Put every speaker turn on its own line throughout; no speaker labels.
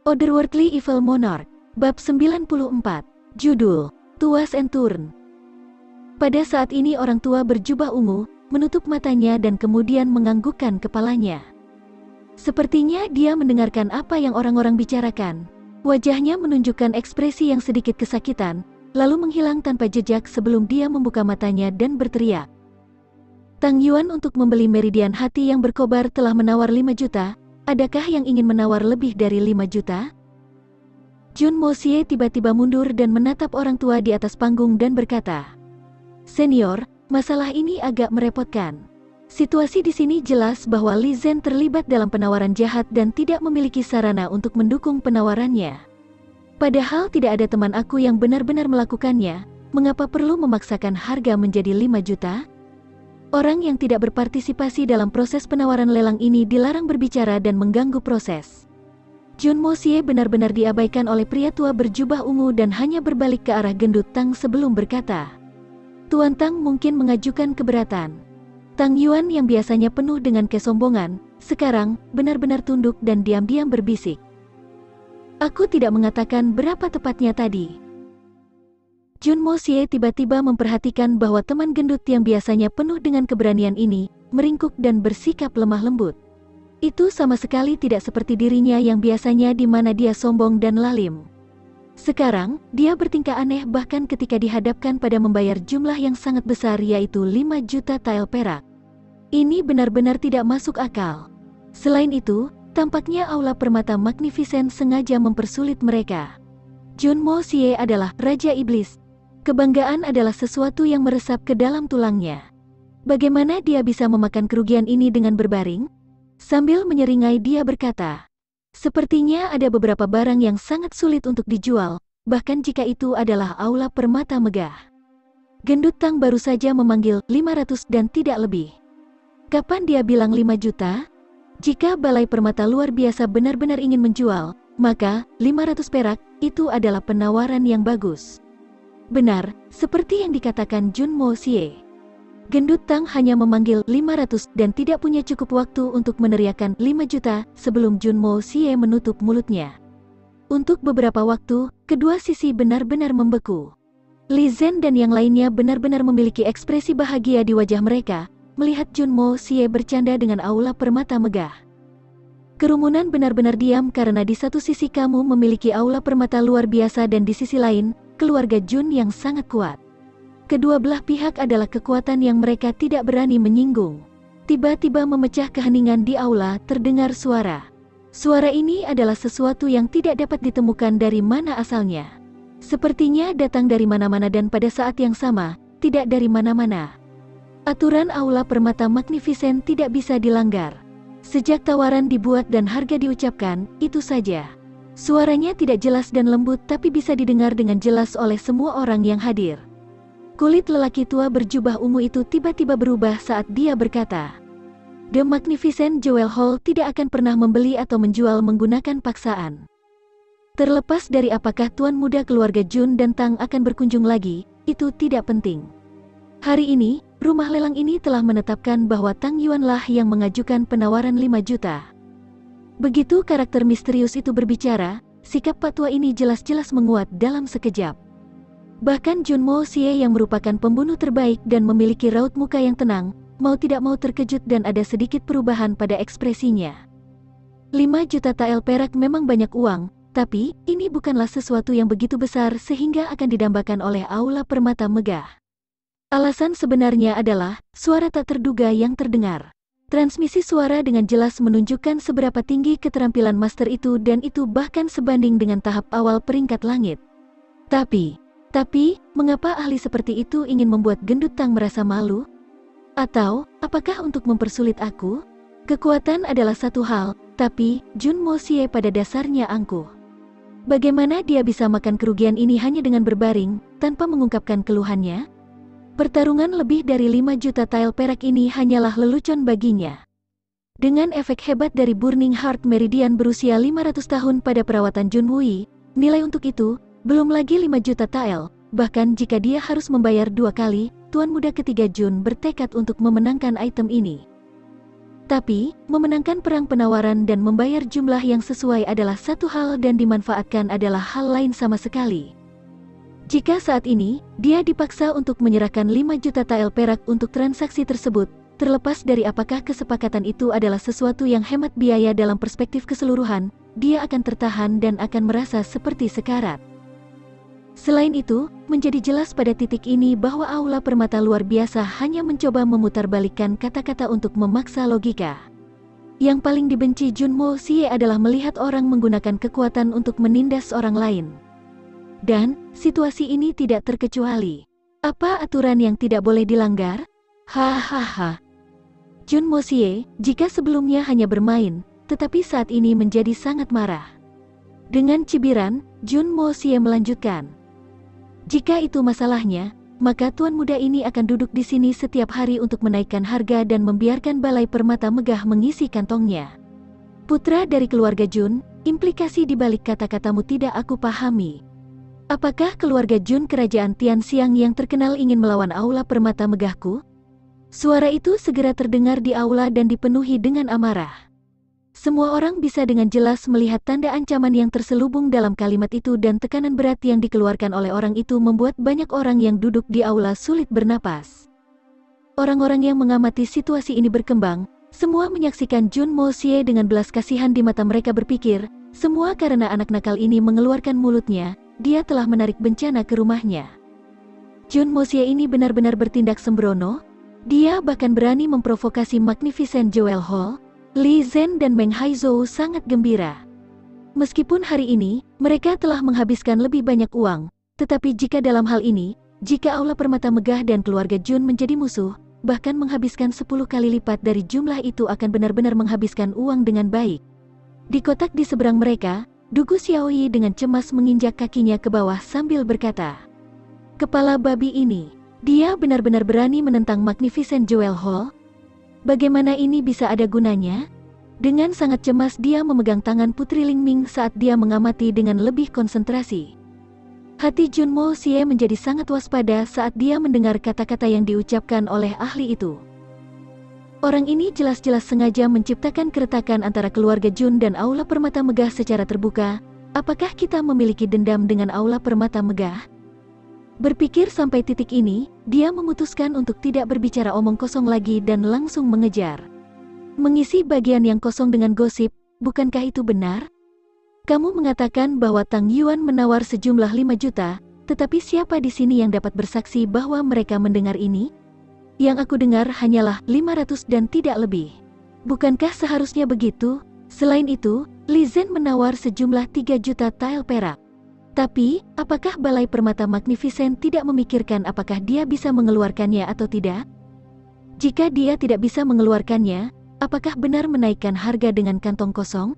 Otherworldly Evil Monarch, Bab 94, Judul, Tuas and Turn. Pada saat ini orang tua berjubah ungu, menutup matanya dan kemudian menganggukkan kepalanya. Sepertinya dia mendengarkan apa yang orang-orang bicarakan. Wajahnya menunjukkan ekspresi yang sedikit kesakitan, lalu menghilang tanpa jejak sebelum dia membuka matanya dan berteriak. Tang Yuan untuk membeli meridian hati yang berkobar telah menawar 5 juta. Adakah yang ingin menawar lebih dari 5 juta? Jun Mo Xie tiba-tiba mundur dan menatap orang tua di atas panggung dan berkata, "Senior, masalah ini agak merepotkan. Situasi di sini jelas bahwa Li Zhen terlibat dalam penawaran jahat dan tidak memiliki sarana untuk mendukung penawarannya. Padahal tidak ada teman aku yang benar-benar melakukannya, mengapa perlu memaksakan harga menjadi 5 juta? Orang yang tidak berpartisipasi dalam proses penawaran lelang ini dilarang berbicara dan mengganggu proses." Jun Mo Xie benar-benar diabaikan oleh pria tua berjubah ungu dan hanya berbalik ke arah gendut Tang sebelum berkata, "Tuan Tang mungkin mengajukan keberatan." Tang Yuan yang biasanya penuh dengan kesombongan, sekarang benar-benar tunduk dan diam-diam berbisik, "Aku tidak mengatakan berapa tepatnya tadi." Jun Mo Xie tiba-tiba memperhatikan bahwa teman gendut yang biasanya penuh dengan keberanian ini, meringkuk dan bersikap lemah lembut. Itu sama sekali tidak seperti dirinya yang biasanya di mana dia sombong dan lalim. Sekarang, dia bertingkah aneh bahkan ketika dihadapkan pada membayar jumlah yang sangat besar yaitu 5 juta tael perak. Ini benar-benar tidak masuk akal. Selain itu, tampaknya aula permata Magnificent sengaja mempersulit mereka. Jun Mo Xie adalah Raja Iblis. Kebanggaan adalah sesuatu yang meresap ke dalam tulangnya. Bagaimana dia bisa memakan kerugian ini dengan berbaring? Sambil menyeringai dia berkata, "Sepertinya ada beberapa barang yang sangat sulit untuk dijual, bahkan jika itu adalah aula permata megah." Gendut Tang baru saja memanggil 500 dan tidak lebih. Kapan dia bilang 5 juta? Jika balai permata luar biasa benar-benar ingin menjual, maka 500 perak itu adalah penawaran yang bagus. Benar, seperti yang dikatakan Jun Mo Xie. Gendut Tang hanya memanggil 500 dan tidak punya cukup waktu untuk meneriakkan 5 juta sebelum Jun Mo Xie menutup mulutnya. Untuk beberapa waktu, kedua sisi benar-benar membeku. Li Zhen dan yang lainnya benar-benar memiliki ekspresi bahagia di wajah mereka, melihat Jun Mo Xie bercanda dengan aula permata megah. Kerumunan benar-benar diam karena di satu sisi kamu memiliki aula permata luar biasa dan di sisi lain, keluarga Jun yang sangat kuat. Kedua belah pihak adalah kekuatan yang mereka tidak berani menyinggung. Tiba-tiba memecah keheningan di aula, terdengar suara. Suara ini adalah sesuatu yang tidak dapat ditemukan dari mana asalnya. Sepertinya datang dari mana-mana dan pada saat yang sama, tidak dari mana-mana. Aturan aula permata Magnificent tidak bisa dilanggar. Sejak tawaran dibuat dan harga diucapkan, itu saja. Suaranya tidak jelas dan lembut tapi bisa didengar dengan jelas oleh semua orang yang hadir. Kulit lelaki tua berjubah ungu itu tiba-tiba berubah saat dia berkata, "The Magnificent Jewel Hall tidak akan pernah membeli atau menjual menggunakan paksaan. Terlepas dari apakah tuan muda keluarga Jun dan Tang akan berkunjung lagi, itu tidak penting. Hari ini, rumah lelang ini telah menetapkan bahwa Tang Yuan lah yang mengajukan penawaran 5 juta. Begitu karakter misterius itu berbicara, sikap Pak Tua ini jelas-jelas menguat dalam sekejap. Bahkan Jun Mo Xie yang merupakan pembunuh terbaik dan memiliki raut muka yang tenang, mau tidak mau terkejut dan ada sedikit perubahan pada ekspresinya. 5 juta tael perak memang banyak uang, tapi ini bukanlah sesuatu yang begitu besar sehingga akan didambakan oleh aula permata megah. Alasan sebenarnya adalah suara tak terduga yang terdengar. Transmisi suara dengan jelas menunjukkan seberapa tinggi keterampilan master itu dan itu bahkan sebanding dengan tahap awal peringkat langit. Tapi, mengapa ahli seperti itu ingin membuat gendut Tang merasa malu? Atau, apakah untuk mempersulit aku? Kekuatan adalah satu hal, tapi Jun Mo Xie pada dasarnya angkuh. Bagaimana dia bisa makan kerugian ini hanya dengan berbaring, tanpa mengungkapkan keluhannya? Pertarungan lebih dari 5 juta tael perak ini hanyalah lelucon baginya. Dengan efek hebat dari Burning Heart Meridian berusia 500 tahun pada perawatan Jun Wui, nilai untuk itu, belum lagi 5 juta tael, bahkan jika dia harus membayar 2 kali, tuan muda ketiga Jun bertekad untuk memenangkan item ini. Tapi, memenangkan perang penawaran dan membayar jumlah yang sesuai adalah satu hal dan dimanfaatkan adalah hal lain sama sekali. Jika saat ini, dia dipaksa untuk menyerahkan 5 juta tael perak untuk transaksi tersebut, terlepas dari apakah kesepakatan itu adalah sesuatu yang hemat biaya dalam perspektif keseluruhan, dia akan tertahan dan akan merasa seperti sekarat. Selain itu, menjadi jelas pada titik ini bahwa Aula Permata luar biasa hanya mencoba memutarbalikkan kata-kata untuk memaksa logika. Yang paling dibenci Junmo Xie adalah melihat orang menggunakan kekuatan untuk menindas orang lain. Dan, situasi ini tidak terkecuali. Apa aturan yang tidak boleh dilanggar? Hahaha. Junmo Xie, jika sebelumnya hanya bermain, tetapi saat ini menjadi sangat marah. Dengan cibiran, Junmo Xie melanjutkan. Jika itu masalahnya, maka tuan muda ini akan duduk di sini setiap hari untuk menaikkan harga dan membiarkan Balai Permata megah mengisi kantongnya. Putra dari keluarga Jun, implikasi di balik kata-katamu tidak aku pahami. Apakah keluarga Jun kerajaan Tianxiang yang terkenal ingin melawan Aula Permata megahku? Suara itu segera terdengar di aula dan dipenuhi dengan amarah. Semua orang bisa dengan jelas melihat tanda ancaman yang terselubung dalam kalimat itu dan tekanan berat yang dikeluarkan oleh orang itu membuat banyak orang yang duduk di aula sulit bernapas. Orang-orang yang mengamati situasi ini berkembang, semua menyaksikan Junmo Xie dengan belas kasihan di mata mereka berpikir, semua karena anak nakal ini mengeluarkan mulutnya, dia telah menarik bencana ke rumahnya. Junmo Xie ini benar-benar bertindak sembrono, dia bahkan berani memprovokasi Magnificent Jewel Hall. Li Zhen dan Meng Haizhou sangat gembira. Meskipun hari ini, mereka telah menghabiskan lebih banyak uang, tetapi jika dalam hal ini, jika Aula Permata Megah dan keluarga Jun menjadi musuh, bahkan menghabiskan 10 kali lipat dari jumlah itu akan benar-benar menghabiskan uang dengan baik. Di kotak di seberang mereka, Dugu Xiaoyi dengan cemas menginjak kakinya ke bawah sambil berkata, "Kepala babi ini, dia benar-benar berani menentang Magnificent Jewel Hall? Bagaimana ini bisa ada gunanya?" Dengan sangat cemas dia memegang tangan Putri Lingming saat dia mengamati dengan lebih konsentrasi. Hati Junmo Xie menjadi sangat waspada saat dia mendengar kata-kata yang diucapkan oleh ahli itu. Orang ini jelas-jelas sengaja menciptakan keretakan antara keluarga Jun dan Aula Permata Megah secara terbuka. Apakah kita memiliki dendam dengan Aula Permata Megah? Berpikir sampai titik ini, dia memutuskan untuk tidak berbicara omong kosong lagi dan langsung mengejar. Mengisi bagian yang kosong dengan gosip, bukankah itu benar? Kamu mengatakan bahwa Tang Yuan menawar sejumlah 5 juta, tetapi siapa di sini yang dapat bersaksi bahwa mereka mendengar ini? Yang aku dengar hanyalah 500 dan tidak lebih. Bukankah seharusnya begitu? Selain itu, Li Zhen menawar sejumlah 3 juta tael perak. Tapi, apakah Balai Permata Magnificent tidak memikirkan apakah dia bisa mengeluarkannya atau tidak? Jika dia tidak bisa mengeluarkannya, apakah benar menaikkan harga dengan kantong kosong?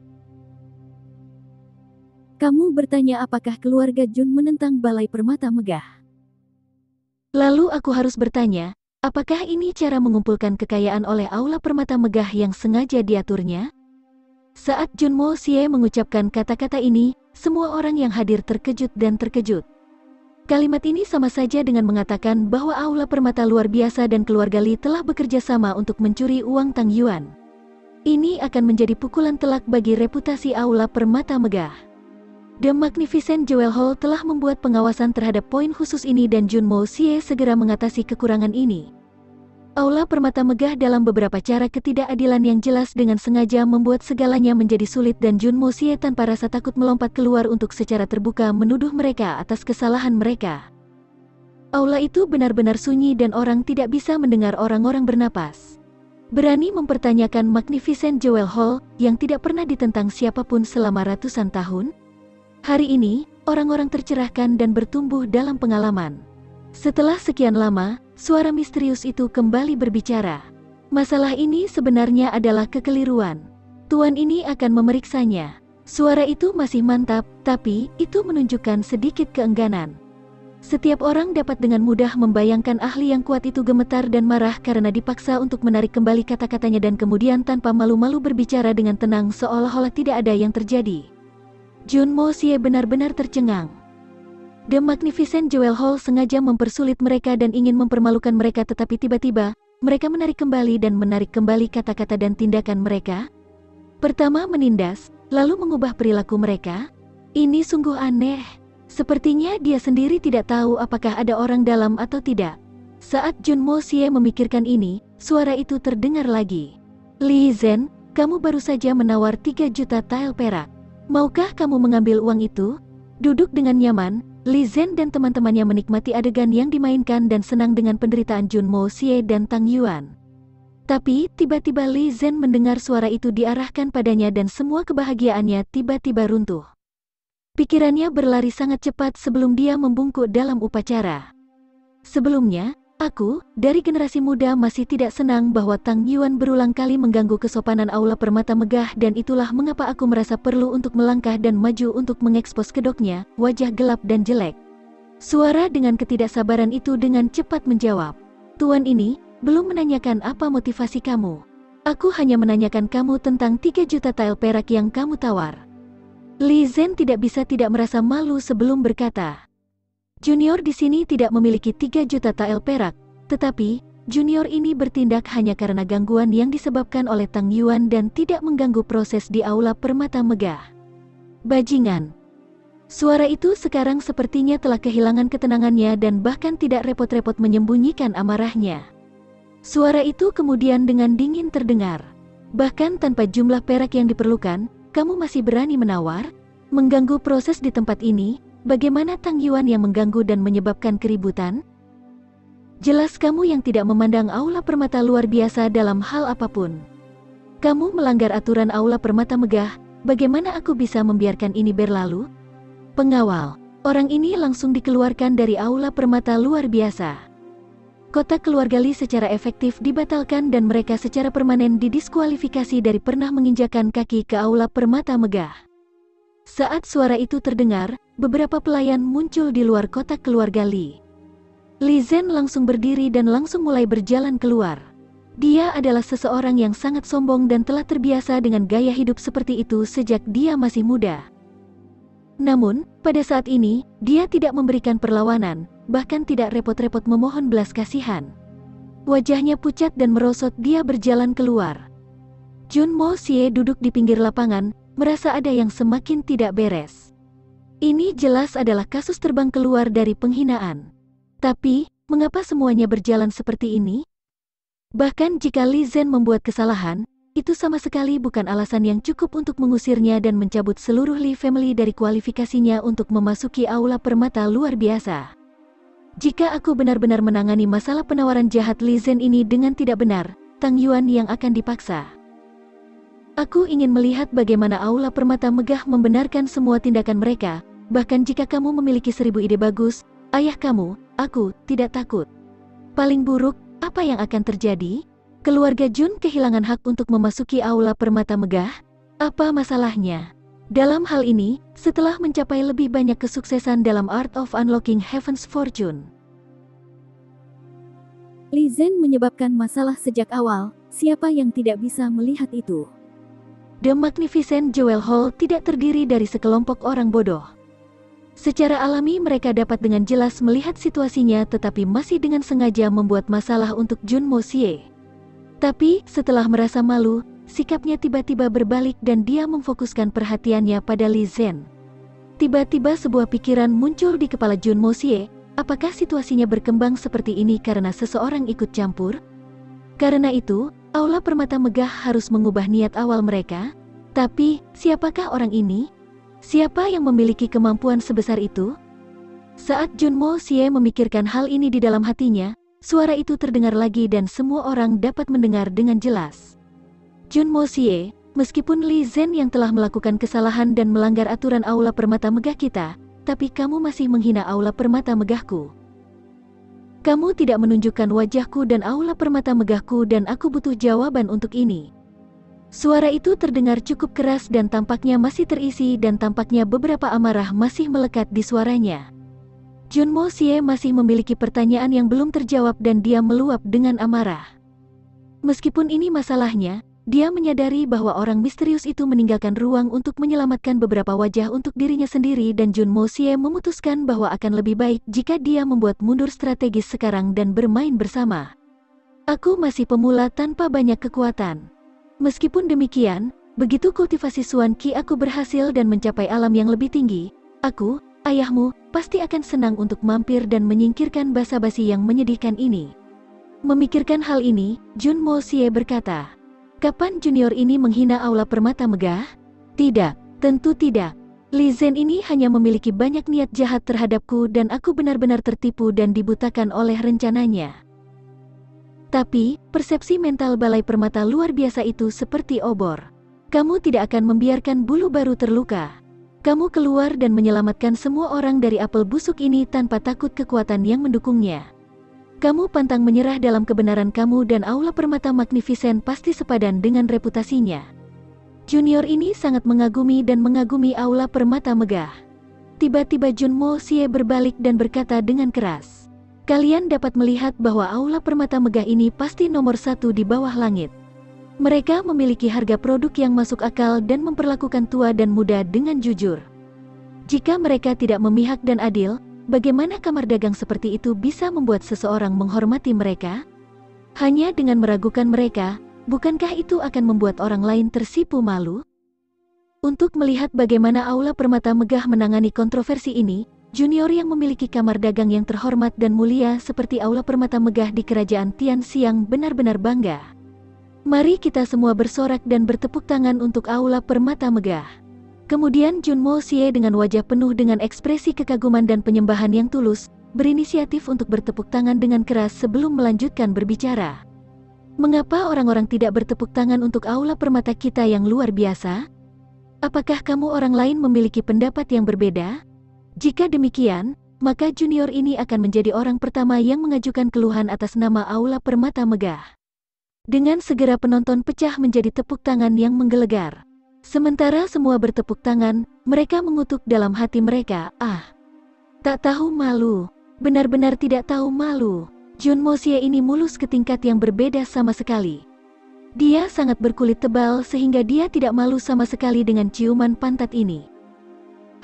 Kamu bertanya apakah keluarga Jun menentang Balai Permata Megah?
Lalu aku harus bertanya, apakah ini cara mengumpulkan kekayaan oleh Aula Permata Megah yang sengaja diaturnya? Saat Junmo Xie mengucapkan kata-kata ini, semua orang yang hadir terkejut dan terkejut. Kalimat ini sama saja dengan mengatakan bahwa Aula Permata luar biasa dan keluarga Li telah bekerja sama untuk mencuri uang Tang Yuan. Ini akan menjadi pukulan telak bagi reputasi Aula Permata Megah. The Magnificent Jewel Hall telah membuat pengawasan terhadap poin khusus ini dan Junmo Xie segera mengatasi kekurangan ini. Aula Permata Megah dalam beberapa cara ketidakadilan yang jelas dengan sengaja membuat segalanya menjadi sulit dan Junmo Xie tanpa rasa takut melompat keluar untuk secara terbuka menuduh mereka atas kesalahan mereka. Aula itu benar-benar sunyi dan orang tidak bisa mendengar orang-orang bernapas. Berani mempertanyakan Magnificent Jewel Hall yang tidak pernah ditentang siapapun selama ratusan tahun? Hari ini, orang-orang tercerahkan dan bertumbuh dalam pengalaman. Setelah sekian lama, suara misterius itu kembali berbicara. Masalah ini sebenarnya adalah kekeliruan. Tuan ini akan memeriksanya. Suara itu masih mantap, tapi itu menunjukkan sedikit keengganan. Setiap orang dapat dengan mudah membayangkan ahli yang kuat itu gemetar dan marah karena dipaksa untuk menarik kembali kata-katanya dan kemudian tanpa malu-malu berbicara dengan tenang seolah-olah tidak ada yang terjadi. Junmo Xie benar-benar tercengang. The Magnificent Jewel Hall sengaja mempersulit mereka dan ingin mempermalukan mereka tetapi tiba-tiba, mereka menarik kembali kata-kata dan tindakan mereka. Pertama menindas, lalu mengubah perilaku mereka. Ini sungguh aneh. Sepertinya dia sendiri tidak tahu apakah ada orang dalam atau tidak. Saat Junmo Xie memikirkan ini, suara itu terdengar lagi. Li Zhen, kamu baru saja menawar 3 juta tael perak. Maukah kamu mengambil uang itu? Duduk dengan nyaman, Li Zhen dan teman-temannya menikmati adegan yang dimainkan dan senang dengan penderitaan Junmo Xie dan Tang Yuan. Tapi, tiba-tiba Li Zhen mendengar suara itu diarahkan padanya dan semua kebahagiaannya tiba-tiba runtuh. Pikirannya berlari sangat cepat sebelum dia membungkuk dalam upacara. Sebelumnya, aku, dari generasi muda masih tidak senang bahwa Tang Yuan berulang kali mengganggu kesopanan aula permata megah dan itulah mengapa aku merasa perlu untuk melangkah dan maju untuk mengekspos kedoknya, wajah gelap dan jelek. Suara dengan ketidaksabaran itu dengan cepat menjawab, Tuan ini, belum menanyakan apa motivasi kamu. Aku hanya menanyakan kamu tentang 3 juta tael perak yang kamu tawar. Li Zhen tidak bisa tidak merasa malu sebelum berkata, Junior di sini tidak memiliki 3 juta tael perak, tetapi, junior ini bertindak hanya karena gangguan yang disebabkan oleh Tang Yuan dan tidak mengganggu proses di aula permata megah. Bajingan. Suara itu sekarang sepertinya telah kehilangan ketenangannya dan bahkan tidak repot-repot menyembunyikan amarahnya. Suara itu kemudian dengan dingin terdengar. Bahkan tanpa jumlah perak yang diperlukan, kamu masih berani menawar? Mengganggu proses di tempat ini? Bagaimana Tang Yuan yang mengganggu dan menyebabkan keributan? Jelas kamu yang tidak memandang aula permata luar biasa dalam hal apapun. Kamu melanggar aturan aula permata megah, bagaimana aku bisa membiarkan ini berlalu? Pengawal, orang ini langsung dikeluarkan dari aula permata luar biasa. Kotak keluarga Li secara efektif dibatalkan dan mereka secara permanen didiskualifikasi dari pernah menginjakan kaki ke aula permata megah. Saat suara itu terdengar, beberapa pelayan muncul di luar kotak keluarga Li. Li Zhen langsung berdiri dan langsung mulai berjalan keluar. Dia adalah seseorang yang sangat sombong dan telah terbiasa dengan gaya hidup seperti itu sejak dia masih muda. Namun, pada saat ini, dia tidak memberikan perlawanan, bahkan tidak repot-repot memohon belas kasihan. Wajahnya pucat dan merosot dia berjalan keluar. Junmo Xie duduk di pinggir lapangan, merasa ada yang semakin tidak beres. Ini jelas adalah kasus terbang keluar dari penghinaan. Tapi, mengapa semuanya berjalan seperti ini? Bahkan jika Li Zhen membuat kesalahan, itu sama sekali bukan alasan yang cukup untuk mengusirnya dan mencabut seluruh Li family dari kualifikasinya untuk memasuki aula permata luar biasa. Jika aku benar-benar menangani masalah penawaran jahat Li Zhen ini dengan tidak benar, Tang Yuan yang akan dipaksa. Aku ingin melihat bagaimana aula permata megah membenarkan semua tindakan mereka, bahkan jika kamu memiliki 1000 ide bagus, ayah kamu, aku, tidak takut. Paling buruk, apa yang akan terjadi? Keluarga Jun kehilangan hak untuk memasuki aula permata megah? Apa masalahnya? Dalam hal ini, setelah mencapai lebih banyak kesuksesan dalam Art of Unlocking Heaven's Fortune.
Li Zhen menyebabkan masalah sejak awal, siapa yang tidak bisa melihat itu?
The Magnificent Jewel Hall tidak terdiri dari sekelompok orang bodoh. Secara alami mereka dapat dengan jelas melihat situasinya tetapi masih dengan sengaja membuat masalah untuk Junmo Xie. Tapi, setelah merasa malu, sikapnya tiba-tiba berbalik dan dia memfokuskan perhatiannya pada Li Zhen. Tiba-tiba sebuah pikiran muncul di kepala Junmo Xie, apakah situasinya berkembang seperti ini karena seseorang ikut campur? Karena itu, aula permata megah harus mengubah niat awal mereka. Tapi, siapakah orang ini? Siapa yang memiliki kemampuan sebesar itu? Saat Junmo Xie memikirkan hal ini di dalam hatinya, suara itu terdengar lagi dan semua orang dapat mendengar dengan jelas. Junmo Xie, meskipun Li Zhen yang telah melakukan kesalahan dan melanggar aturan aula permata megah kita, tapi kamu masih menghina aula permata megahku. Kamu tidak menunjukkan wajahku dan aula permata megahku dan aku butuh jawaban untuk ini. Suara itu terdengar cukup keras dan tampaknya masih terisi dan tampaknya beberapa amarah masih melekat di suaranya. Junmo Xie masih memiliki pertanyaan yang belum terjawab dan dia meluap dengan amarah. Meskipun ini masalahnya, dia menyadari bahwa orang misterius itu meninggalkan ruang untuk menyelamatkan beberapa wajah untuk dirinya sendiri dan Junmo Xie memutuskan bahwa akan lebih baik jika dia membuat mundur strategis sekarang dan bermain bersama. Aku masih pemula tanpa banyak kekuatan. Meskipun demikian, begitu kultivasi Suan Qi aku berhasil dan mencapai alam yang lebih tinggi, aku, ayahmu, pasti akan senang untuk mampir dan menyingkirkan basa-basi yang menyedihkan ini. Memikirkan hal ini, Jun Mo Xie berkata, "Kapan junior ini menghina aula permata megah? Tidak, tentu tidak. Li Zhen ini hanya memiliki banyak niat jahat terhadapku dan aku benar-benar tertipu dan dibutakan oleh rencananya." Tapi, persepsi mental balai permata luar biasa itu seperti obor. Kamu tidak akan membiarkan bulu baru terluka. Kamu keluar dan menyelamatkan semua orang dari apel busuk ini tanpa takut kekuatan yang mendukungnya. Kamu pantang menyerah dalam kebenaran kamu dan aula permata Magnificent pasti sepadan dengan reputasinya. Junior ini sangat mengagumi dan mengagumi aula permata megah. Tiba-tiba Jun Mo Xie berbalik dan berkata dengan keras, "Kalian dapat melihat bahwa aula permata megah ini pasti nomor satu di bawah langit. Mereka memiliki harga produk yang masuk akal dan memperlakukan tua dan muda dengan jujur. Jika mereka tidak memihak dan adil, bagaimana kamar dagang seperti itu bisa membuat seseorang menghormati mereka? Hanya dengan meragukan mereka, bukankah itu akan membuat orang lain tersipu malu?" Untuk melihat bagaimana aula permata megah menangani kontroversi ini, junior yang memiliki kamar dagang yang terhormat dan mulia seperti aula permata megah di kerajaan Tian Xiang benar-benar bangga. Mari kita semua bersorak dan bertepuk tangan untuk aula permata megah. Kemudian Jun Mo Xie dengan wajah penuh dengan ekspresi kekaguman dan penyembahan yang tulus, berinisiatif untuk bertepuk tangan dengan keras sebelum melanjutkan berbicara. "Mengapa orang-orang tidak bertepuk tangan untuk aula permata kita yang luar biasa? Apakah kamu orang lain memiliki pendapat yang berbeda? Jika demikian, maka junior ini akan menjadi orang pertama yang mengajukan keluhan atas nama aula permata megah." Dengan segera penonton pecah menjadi tepuk tangan yang menggelegar. Sementara semua bertepuk tangan, mereka mengutuk dalam hati mereka, tak tahu malu, benar-benar tidak tahu malu. Jun Mo Xie ini mulus ke tingkat yang berbeda sama sekali. Dia sangat berkulit tebal sehingga dia tidak malu sama sekali dengan ciuman pantat ini.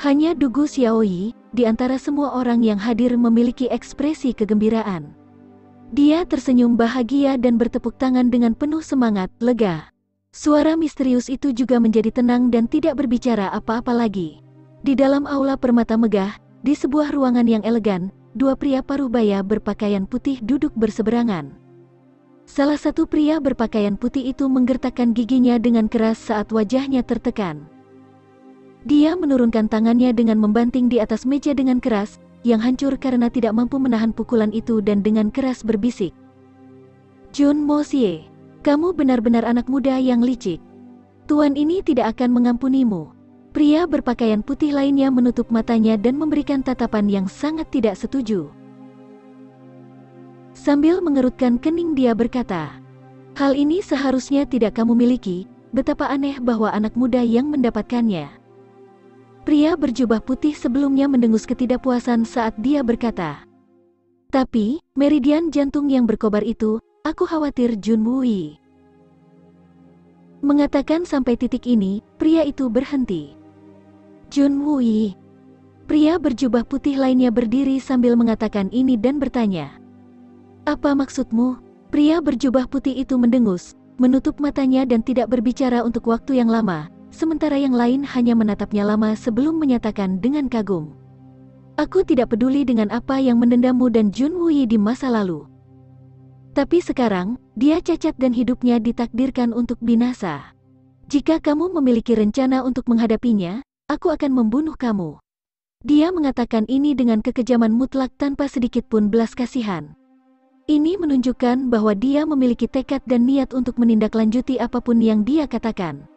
Hanya Du Gu Xiaoyi, di antara semua orang yang hadir memiliki ekspresi kegembiraan. Dia tersenyum bahagia dan bertepuk tangan dengan penuh semangat, lega. Suara misterius itu juga menjadi tenang dan tidak berbicara apa-apa lagi. Di dalam aula permata megah, di sebuah ruangan yang elegan, dua pria parubaya berpakaian putih duduk berseberangan. Salah satu pria berpakaian putih itu menggertakkan giginya dengan keras saat wajahnya tertekan. Dia menurunkan tangannya dengan membanting di atas meja dengan keras, yang hancur karena tidak mampu menahan pukulan itu dan dengan keras berbisik, "Jun Mo Xie, kamu benar-benar anak muda yang licik. Tuan ini tidak akan mengampunimu." Pria berpakaian putih lainnya menutup matanya dan memberikan tatapan yang sangat tidak setuju. Sambil mengerutkan kening dia berkata, "Hal ini seharusnya tidak kamu miliki, betapa aneh bahwa anak muda yang mendapatkannya." Pria berjubah putih sebelumnya mendengus ketidakpuasan saat dia berkata, "Tapi, meridian jantung yang berkobar itu, aku khawatir Jun Wui." Mengatakan sampai titik ini, pria itu berhenti. "Jun Wui." Pria berjubah putih lainnya berdiri sambil mengatakan ini dan bertanya, "Apa maksudmu?" Pria berjubah putih itu mendengus, menutup matanya dan tidak berbicara untuk waktu yang lama. Sementara yang lain hanya menatapnya lama sebelum menyatakan dengan kagum, "Aku tidak peduli dengan apa yang mendendammu dan Jun Wui di masa lalu. Tapi sekarang, dia cacat dan hidupnya ditakdirkan untuk binasa. Jika kamu memiliki rencana untuk menghadapinya, aku akan membunuh kamu." Dia mengatakan ini dengan kekejaman mutlak tanpa sedikit pun belas kasihan. Ini menunjukkan bahwa dia memiliki tekad dan niat untuk menindaklanjuti apapun yang dia katakan.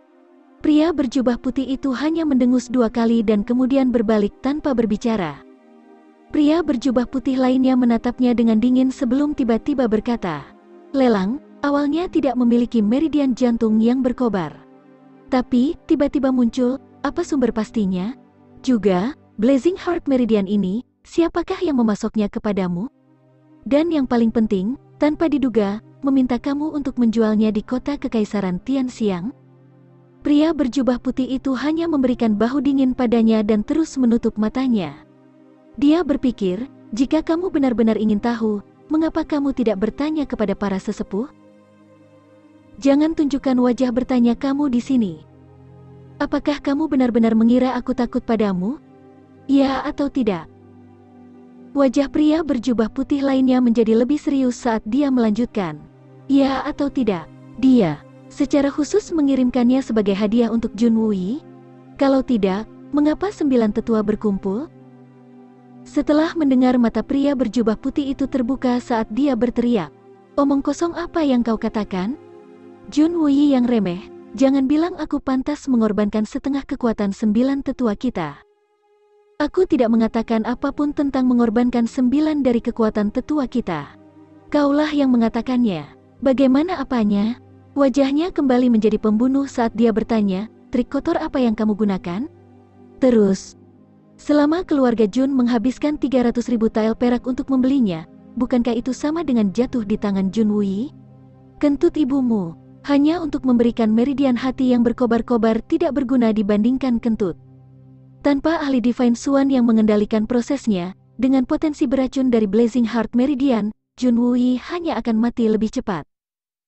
Pria berjubah putih itu hanya mendengus 2 kali dan kemudian berbalik tanpa berbicara. Pria berjubah putih lainnya menatapnya dengan dingin sebelum tiba-tiba berkata, "Lelang, awalnya tidak memiliki meridian jantung yang berkobar. Tapi, tiba-tiba muncul, apa sumber pastinya? Juga, Blazing Heart Meridian ini, siapakah yang memasoknya kepadamu? Dan yang paling penting, tanpa diduga, meminta kamu untuk menjualnya di kota kekaisaran Tian Xiang?" Pria berjubah putih itu hanya memberikan bahu dingin padanya dan terus menutup matanya. Dia berpikir, jika kamu benar-benar ingin tahu, Mengapa kamu tidak bertanya kepada para sesepuh? Jangan tunjukkan wajah bertanya kamu di sini. Apakah kamu benar-benar mengira aku takut padamu? Ya atau tidak? Wajah pria berjubah putih lainnya menjadi lebih serius saat dia melanjutkan. Ya atau tidak? Dia secara khusus mengirimkannya sebagai hadiah untuk Jun Wui? Kalau tidak, mengapa 9 tetua berkumpul? Setelah mendengar, mata pria berjubah putih itu terbuka saat dia berteriak. Omong kosong apa yang kau katakan? Jun Wui yang remeh, jangan bilang aku pantas mengorbankan setengah kekuatan 9 tetua kita. Aku tidak mengatakan apapun tentang mengorbankan 9 dari kekuatan tetua kita. Kaulah yang mengatakannya. Bagaimana apanya? Wajahnya kembali menjadi pembunuh saat dia bertanya, trik kotor apa yang kamu gunakan? Terus, selama keluarga Jun menghabiskan 300.000 tael perak untuk membelinya, bukankah itu sama dengan jatuh di tangan Jun Wui? Kentut ibumu, hanya untuk memberikan meridian hati yang berkobar-kobar tidak berguna dibandingkan kentut. Tanpa ahli Divine Swan yang mengendalikan prosesnya, dengan potensi beracun dari Blazing Heart Meridian, Jun Wui hanya akan mati lebih cepat.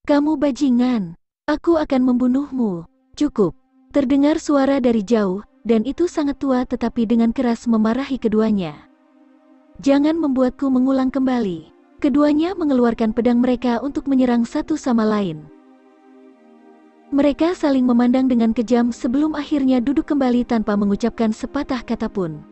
Kamu bajingan, aku akan membunuhmu. Cukup. Terdengar suara dari jauh, dan itu sangat tua tetapi dengan keras memarahi keduanya. Jangan membuatku mengulang kembali. Keduanya mengeluarkan pedang mereka untuk menyerang satu sama lain. Mereka saling memandang dengan kejam sebelum akhirnya duduk kembali tanpa mengucapkan sepatah kata pun.